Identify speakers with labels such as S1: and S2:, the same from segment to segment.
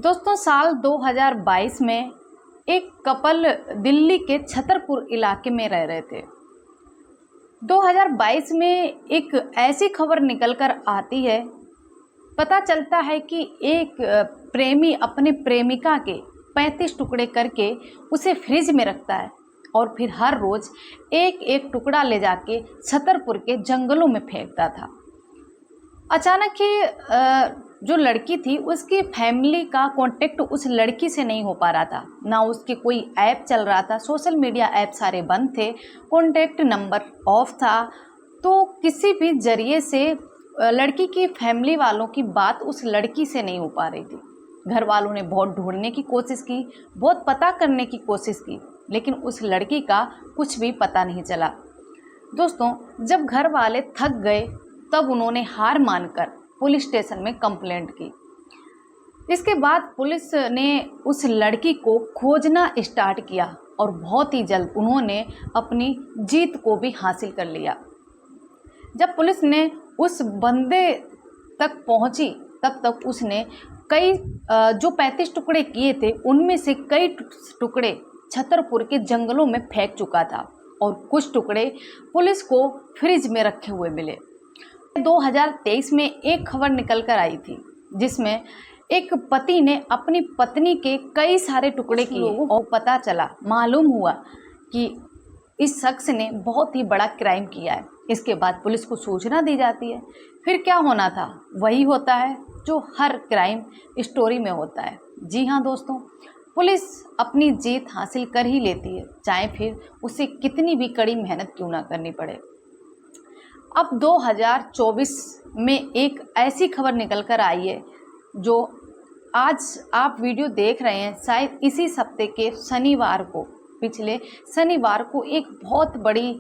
S1: दोस्तों साल 2022 में एक कपल दिल्ली के छतरपुर इलाके में रह रहे थे। 2022 में एक ऐसी खबर निकल कर आती है, पता चलता है कि एक प्रेमी अपने प्रेमिका के 35 टुकड़े करके उसे फ्रिज में रखता है और फिर हर रोज़ एक एक टुकड़ा ले जाके छतरपुर के जंगलों में फेंकता था। अचानक ही जो लड़की थी उसकी फैमिली का कांटेक्ट उस लड़की से नहीं हो पा रहा था, ना उसके कोई ऐप चल रहा था, सोशल मीडिया ऐप सारे बंद थे, कांटेक्ट नंबर ऑफ था। तो किसी भी जरिए से लड़की की फैमिली वालों की बात उस लड़की से नहीं हो पा रही थी। घर वालों ने बहुत ढूंढने की कोशिश की, बहुत पता करने की कोशिश की, लेकिन उस लड़की का कुछ भी पता नहीं चला। दोस्तों जब घर वाले थक गए तब उन्होंने हार मानकर पुलिस स्टेशन में कंप्लेंट की। इसके बाद पुलिस ने उस लड़की को खोजना स्टार्ट किया और बहुत ही जल्द उन्होंने अपनी जीत को भी हासिल कर लिया। जब पुलिस ने उस बंदे तक पहुंची तब तक उसने कई जो 35 टुकड़े किए थे उनमें से कई टुकड़े छतरपुर के जंगलों में फेंक चुका था और कुछ टुकड़े पुलिस को फ्रिज में रखे हुए मिले। 2023 में एक खबर निकल कर आई थी जिसमें एक पति ने अपनी पत्नी के कई सारे टुकड़े किए और पता चला, मालूम हुआ कि इस शख्स ने बहुत ही बड़ा क्राइम किया है। इसके बाद पुलिस को सूचना दी जाती है। फिर क्या होना था वही होता है जो हर क्राइम स्टोरी में होता है। जी हाँ दोस्तों, पुलिस अपनी जीत हासिल कर ही लेती है, चाहे फिर उसे कितनी भी कड़ी मेहनत क्यों ना करनी पड़े। अब 2024 में एक ऐसी खबर निकल कर आई है जो आज आप वीडियो देख रहे हैं, शायद इसी हफ्ते के शनिवार को, पिछले शनिवार को एक बहुत बड़ी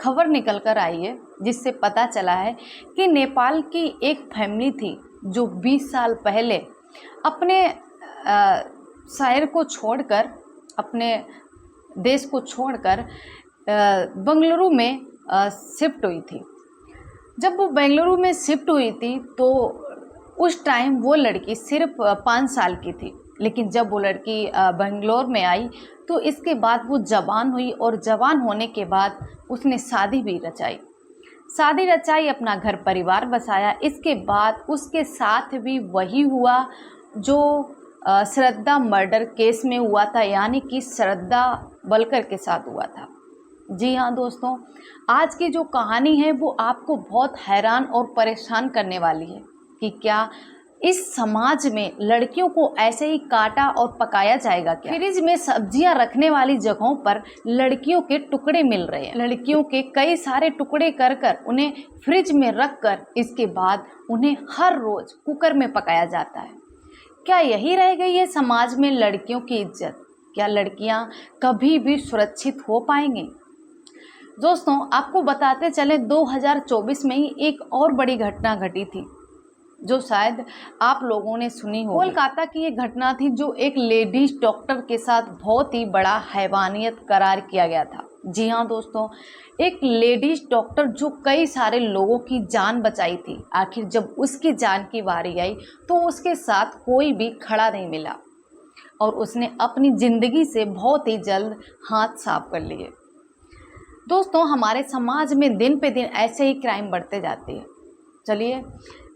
S1: खबर निकल कर आई है जिससे पता चला है कि नेपाल की एक फैमिली थी जो 20 साल पहले अपने शहर को छोड़कर, अपने देश को छोड़कर बेंगलुरु में शिफ्ट हुई थी। जब वो बेंगलुरु में शिफ्ट हुई थी तो उस टाइम वो लड़की सिर्फ 5 साल की थी, लेकिन जब वो लड़की बेंगलोर में आई तो इसके बाद वो जवान हुई और जवान होने के बाद उसने शादी भी रचाई, अपना घर परिवार बसाया। इसके बाद उसके साथ भी वही हुआ जो श्रद्धा मर्डर केस में हुआ था, यानी कि श्रद्धा बलकर के साथ हुआ था। जी हाँ दोस्तों, आज की जो कहानी है वो आपको बहुत हैरान और परेशान करने वाली है कि क्या इस समाज में लड़कियों को ऐसे ही काटा और पकाया जाएगा क्या? फ्रिज में सब्जियां रखने वाली जगहों पर लड़कियों के टुकड़े मिल रहे हैं, लड़कियों के कई सारे टुकड़े कर कर उन्हें फ्रिज में रख कर इसके बाद उन्हें हर रोज कुकर में पकाया जाता है। क्या यही रह गई है समाज में लड़कियों की इज्जत? क्या लड़कियां कभी भी सुरक्षित हो पाएंगी? दोस्तों आपको बताते चले 2024 में ही एक और बड़ी घटना घटी थी जो शायद आप लोगों ने सुनी हो। कोलकाता की ये घटना थी जो एक लेडीज डॉक्टर के साथ बहुत ही बड़ा हैवानियत करार किया गया था। जी हाँ दोस्तों, एक लेडीज डॉक्टर जो कई सारे लोगों की जान बचाई थी, आखिर जब उसकी जान की बारी आई तो उसके साथ कोई भी खड़ा नहीं मिला और उसने अपनी ज़िंदगी से बहुत ही जल्द हाथ साफ कर लिए। दोस्तों हमारे समाज में दिन पे दिन ऐसे ही क्राइम बढ़ते जाते हैं। चलिए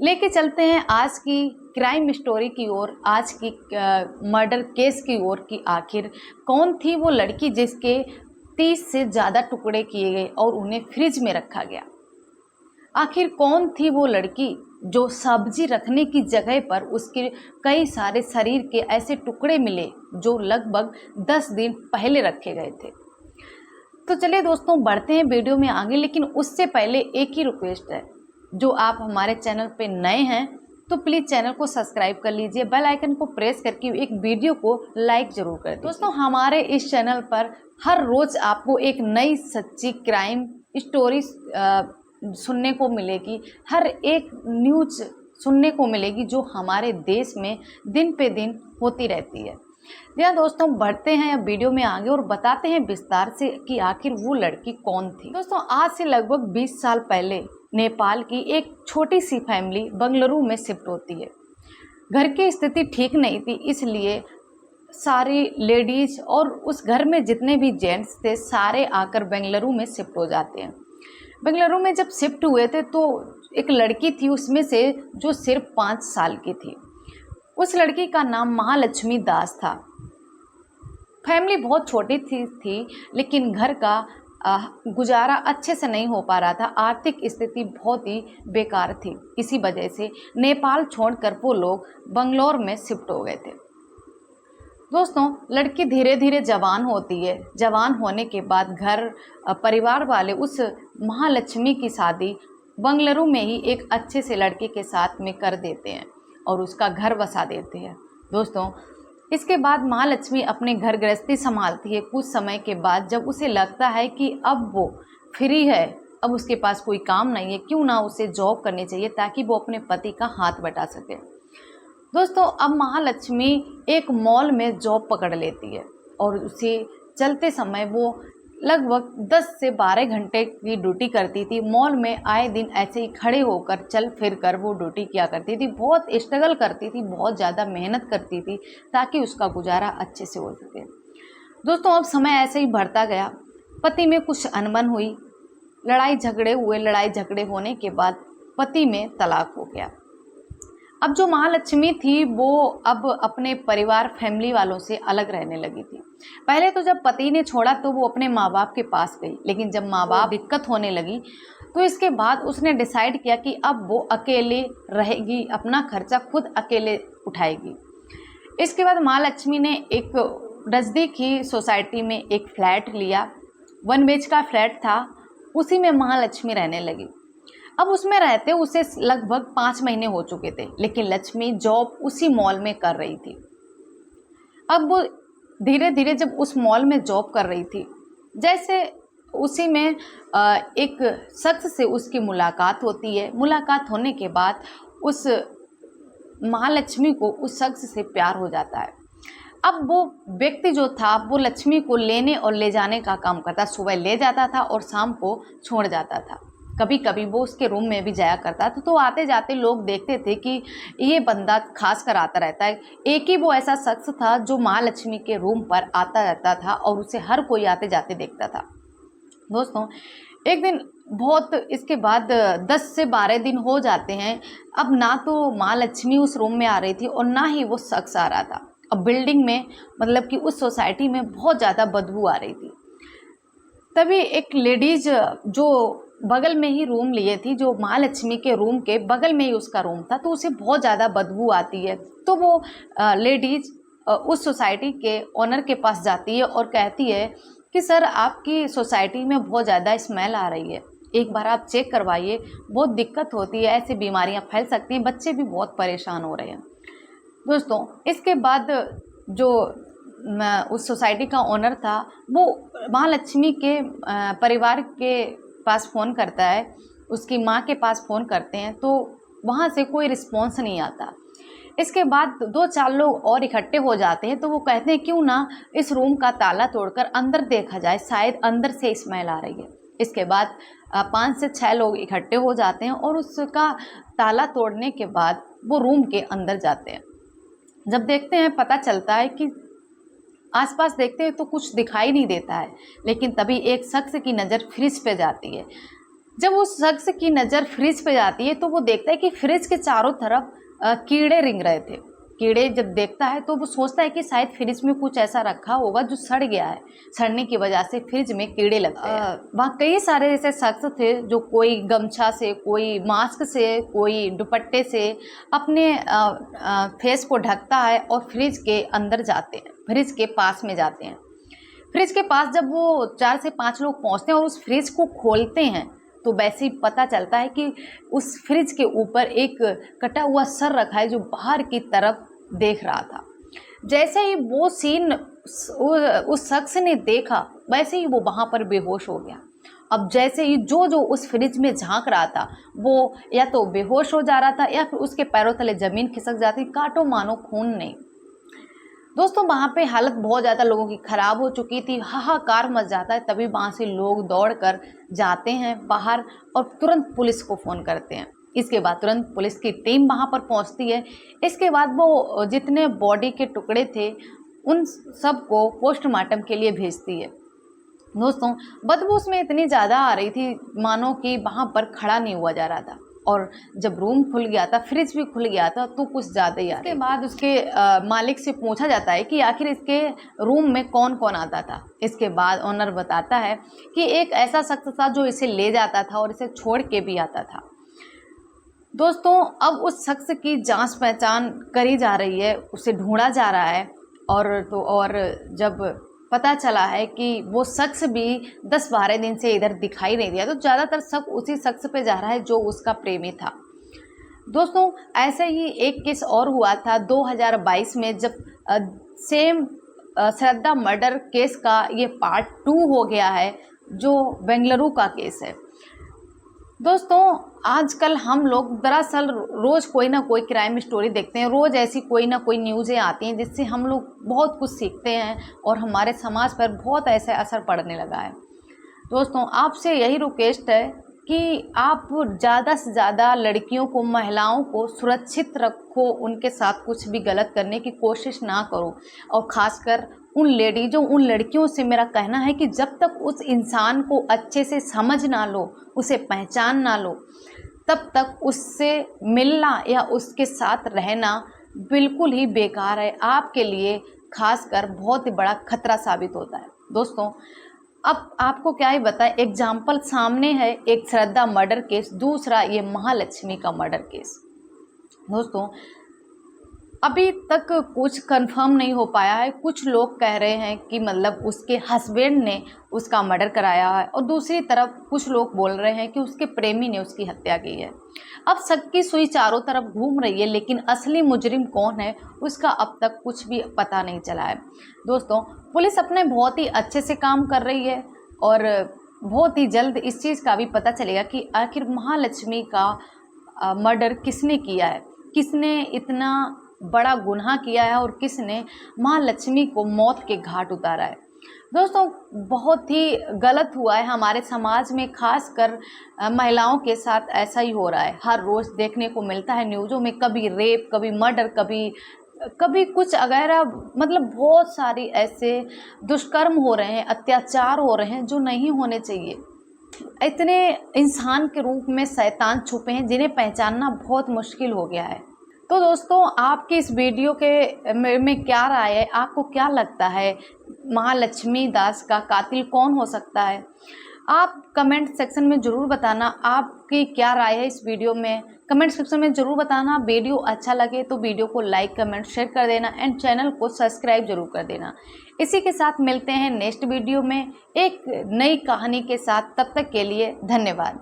S1: लेके चलते हैं आज की क्राइम स्टोरी की ओर, आज की मर्डर केस की ओर कि आखिर कौन थी वो लड़की जिसके 30 से ज़्यादा टुकड़े किए गए और उन्हें फ्रिज में रखा गया। आखिर कौन थी वो लड़की जो सब्जी रखने की जगह पर उसके कई सारे शरीर के ऐसे टुकड़े मिले जो लगभग 10 दिन पहले रखे गए थे। तो चलिए दोस्तों बढ़ते हैं वीडियो में आगे, लेकिन उससे पहले एक ही रिक्वेस्ट है, जो आप हमारे चैनल पे नए हैं तो प्लीज़ चैनल को सब्सक्राइब कर लीजिए, बेल आइकन को प्रेस करके एक वीडियो को लाइक ज़रूर कर दीजिए। दोस्तों हमारे इस चैनल पर हर रोज़ आपको एक नई सच्ची क्राइम स्टोरी सुनने को मिलेगी, हर एक न्यूज़ सुनने को मिलेगी जो हमारे देश में दिन पे दिन होती रहती है। जी दोस्तों बढ़ते हैं अब वीडियो में आगे और बताते हैं विस्तार से कि आखिर वो लड़की कौन थी। दोस्तों आज से लगभग 20 साल पहले नेपाल की एक छोटी सी फैमिली बेंगलुरु में शिफ्ट होती है। घर की स्थिति ठीक नहीं थी, इसलिए सारी लेडीज और उस घर में जितने भी जेंट्स थे सारे आकर बेंगलुरु में शिफ्ट हो जाते हैं। बेंगलुरु में जब शिफ्ट हुए थे तो एक लड़की थी उसमें से जो सिर्फ 5 साल की थी। उस लड़की का नाम महालक्ष्मी दास था। फैमिली बहुत छोटी थी लेकिन घर का गुजारा अच्छे से नहीं हो पा रहा था। आर्थिक स्थिति बहुत ही बेकार थी। इसी वजह से नेपाल छोड़कर वो लोग बंगलौर में शिफ्ट हो गए थे। दोस्तों, लड़की धीरे धीरे जवान होती है। जवान होने के बाद घर परिवार वाले उस महालक्ष्मी की शादी बंगलुरु में ही एक अच्छे से लड़के के साथ में कर देते हैं और उसका घर बसा देते हैं। दोस्तों, इसके बाद महालक्ष्मी अपने घर गृहस्थी संभालती है। कुछ समय के बाद जब उसे लगता है कि अब वो फ्री है, अब उसके पास कोई काम नहीं है, क्यों ना उसे जॉब करनी चाहिए ताकि वो अपने पति का हाथ बटा सके। दोस्तों, अब महालक्ष्मी एक मॉल में जॉब पकड़ लेती है और उसे चलते समय वो लगभग 10 से 12 घंटे की ड्यूटी करती थी। मॉल में आए दिन ऐसे ही खड़े होकर चल फिर कर वो ड्यूटी किया करती थी। बहुत स्ट्रगल करती थी, बहुत ज़्यादा मेहनत करती थी ताकि उसका गुजारा अच्छे से हो सके। दोस्तों, अब समय ऐसे ही बढ़ता गया। पति में कुछ अनबन हुई, लड़ाई झगड़े हुए। लड़ाई झगड़े होने के बाद पति में तलाक हो गया। अब जो महालक्ष्मी थी वो अब अपने परिवार फैमिली वालों से अलग रहने लगी थी। पहले तो जब पति ने छोड़ा तो वो अपने माँ बाप के पास गई, लेकिन जब माँ बाप दिक्कत होने लगी तो इसके बाद उसने डिसाइड किया कि अब वो अकेले रहेगी, अपना खर्चा खुद अकेले उठाएगी। इसके बाद महालक्ष्मी ने एक नज़दीक ही सोसाइटी में एक फ्लैट लिया। 1 BHK का फ्लैट था, उसी में महालक्ष्मी रहने लगी। अब उसमें रहते उसे लगभग 5 महीने हो चुके थे, लेकिन लक्ष्मी जॉब उसी मॉल में कर रही थी। अब वो धीरे धीरे जब उस मॉल में जॉब कर रही थी, जैसे उसी में एक शख्स से उसकी मुलाकात होती है। मुलाकात होने के बाद उस महालक्ष्मी को उस शख्स से प्यार हो जाता है। अब वो व्यक्ति जो था वो लक्ष्मी को लेने और ले जाने का काम करता। सुबह ले जाता था और शाम को छोड़ जाता था। कभी कभी वो उसके रूम में भी जाया करता था, तो आते जाते लोग देखते थे कि ये बंदा खास कर आता रहता है। एक ही वो ऐसा शख्स था जो महालक्ष्मी के रूम पर आता रहता था और उसे हर कोई आते जाते देखता था। दोस्तों, एक दिन बहुत इसके बाद 10 से 12 दिन हो जाते हैं। अब ना तो महालक्ष्मी उस रूम में आ रही थी और ना ही वो शख्स आ रहा था। अब बिल्डिंग में मतलब कि उस सोसाइटी में बहुत ज़्यादा बदबू आ रही थी। तभी एक लेडीज जो बगल में ही रूम लिए थी, जो महालक्ष्मी के रूम के बगल में ही उसका रूम था, तो उसे बहुत ज़्यादा बदबू आती है। तो वो लेडीज उस सोसाइटी के ओनर के पास जाती है और कहती है कि सर, आपकी सोसाइटी में बहुत ज़्यादा स्मेल आ रही है, एक बार आप चेक करवाइए, बहुत दिक्कत होती है, ऐसी बीमारियां फैल सकती हैं, बच्चे भी बहुत परेशान हो रहे हैं। दोस्तों, इसके बाद जो उस सोसाइटी का ओनर था वो महालक्ष्मी के परिवार के पास फ़ोन करता है, उसकी माँ के पास फ़ोन करते हैं, तो वहाँ से कोई रिस्पॉन्स नहीं आता। इसके बाद 2-4 लोग और इकट्ठे हो जाते हैं, तो वो कहते हैं क्यों ना इस रूम का ताला तोड़कर अंदर देखा जाए, शायद अंदर से स्मेल आ रही है। इसके बाद 5 से 6 लोग इकट्ठे हो जाते हैं और उसका ताला तोड़ने के बाद वो रूम के अंदर जाते हैं। जब देखते हैं पता चलता है कि आसपास देखते हैं तो कुछ दिखाई नहीं देता है, लेकिन तभी एक शख्स की नज़र फ्रिज पे जाती है। जब उस शख्स की नज़र फ्रिज पे जाती है तो वो देखता है कि फ्रिज के चारों तरफ कीड़े रेंग रहे थे। कीड़े जब देखता है तो वो सोचता है कि शायद फ्रिज में कुछ ऐसा रखा होगा जो सड़ गया है, सड़ने की वजह से फ्रिज में कीड़े लगते हैं। वहाँ कई सारे ऐसे शख्स थे जो कोई गमछा से, कोई मास्क से, कोई दुपट्टे से अपने फेस को ढकता है और फ्रिज के अंदर जाते हैं, फ्रिज के पास में जाते हैं। फ्रिज के पास जब वो 4 से 5 लोग पहुँचते हैं और उस फ्रिज को खोलते हैं तो वैसे ही पता चलता है कि उस फ्रिज के ऊपर एक कटा हुआ सर रखा है जो बाहर की तरफ देख रहा था। जैसे ही वो सीन उस शख्स ने देखा, वैसे ही वो वहाँ पर बेहोश हो गया। अब जैसे ही जो उस फ्रिज में झांक रहा था वो या तो बेहोश हो जा रहा था या फिर उसके पैरों तले ज़मीन खिसक जाती, काटो मानो खून नहीं। दोस्तों, वहाँ पे हालत बहुत ज़्यादा लोगों की ख़राब हो चुकी थी, हाहाकार मच जाता है। तभी वहाँ से लोग दौड़ कर जाते हैं बाहर और तुरंत पुलिस को फ़ोन करते हैं। इसके बाद तुरंत पुलिस की टीम वहाँ पर पहुँचती है। इसके बाद वो जितने बॉडी के टुकड़े थे उन सब को पोस्टमार्टम के लिए भेजती है। दोस्तों, बदबू उसमें इतनी ज़्यादा आ रही थी मानो कि वहाँ पर खड़ा नहीं हुआ जा रहा था, और जब रूम खुल गया था, फ्रिज भी खुल गया था, तो कुछ ज़्यादा ही आ रही। उसके बाद उसके मालिक से पूछा जाता है कि आखिर इसके रूम में कौन कौन आता था। इसके बाद ओनर बताता है कि एक ऐसा शख्स था जो इसे ले जाता था और इसे छोड़ के भी आता था। दोस्तों, अब उस शख्स की जांच पहचान करी जा रही है, उसे ढूंढा जा रहा है, और जब पता चला है कि वो शख्स भी 10-12 दिन से इधर दिखाई नहीं दिया, तो ज़्यादातर शक उसी शख्स पे जा रहा है जो उसका प्रेमी था। दोस्तों, ऐसे ही एक केस और हुआ था 2022 में, जब सेम श्रद्धा मर्डर केस का ये पार्ट 2 हो गया है, जो बेंगलुरु का केस है। दोस्तों, आजकल हम लोग दरअसल रोज़ कोई ना कोई क्राइम स्टोरी देखते हैं, रोज़ ऐसी कोई ना कोई न्यूज़ें आती हैं जिससे हम लोग बहुत कुछ सीखते हैं और हमारे समाज पर बहुत ऐसा असर पड़ने लगा है। दोस्तों, आपसे यही रिक्वेस्ट है कि आप ज़्यादा से ज़्यादा लड़कियों को, महिलाओं को सुरक्षित रखो, उनके साथ कुछ भी गलत करने की कोशिश ना करो। और ख़ासकर उन लड़कियों से मेरा कहना है कि जब तक उस इंसान को अच्छे से समझ ना लो, उसे पहचान ना लो, तब तक उससे मिलना या उसके साथ रहना बिल्कुल ही बेकार है। आपके लिए खासकर बहुत ही बड़ा खतरा साबित होता है। दोस्तों, अब आपको क्या ही बताएं, एग्जाम्पल सामने है, एक श्रद्धा मर्डर केस, दूसरा ये महालक्ष्मी का मर्डर केस। दोस्तों, अभी तक कुछ कंफर्म नहीं हो पाया है। कुछ लोग कह रहे हैं कि मतलब उसके हस्बैंड ने उसका मर्डर कराया है, और दूसरी तरफ कुछ लोग बोल रहे हैं कि उसके प्रेमी ने उसकी हत्या की है। अब शक की सुई चारों तरफ घूम रही है, लेकिन असली मुजरिम कौन है उसका अब तक कुछ भी पता नहीं चला है। दोस्तों, पुलिस अपने बहुत ही अच्छे से काम कर रही है, और बहुत ही जल्द इस चीज़ का भी पता चलेगा कि आखिर महालक्ष्मी का मर्डर किसने किया है, किसने इतना बड़ा गुनाह किया है, और किसने महालक्ष्मी को मौत के घाट उतारा है। दोस्तों, बहुत ही गलत हुआ है हमारे समाज में, खासकर महिलाओं के साथ ऐसा ही हो रहा है। हर रोज़ देखने को मिलता है न्यूज़ों में, कभी रेप, कभी मर्डर, कभी कुछ वगैरह, मतलब बहुत सारी ऐसे दुष्कर्म हो रहे हैं, अत्याचार हो रहे हैं जो नहीं होने चाहिए। इतने इंसान के रूप में शैतान छुपे हैं जिन्हें पहचानना बहुत मुश्किल हो गया है। तो दोस्तों, आपकी इस वीडियो के में क्या राय है? आपको क्या लगता है महालक्ष्मी दास का कातिल कौन हो सकता है? आप कमेंट सेक्शन में ज़रूर बताना आपकी क्या राय है इस वीडियो में। कमेंट सेक्शन में ज़रूर बताना। वीडियो अच्छा लगे तो वीडियो को लाइक, कमेंट, शेयर कर देना, एंड चैनल को सब्सक्राइब जरूर कर देना। इसी के साथ मिलते हैं नेक्स्ट वीडियो में एक नई कहानी के साथ। तब तक के लिए धन्यवाद।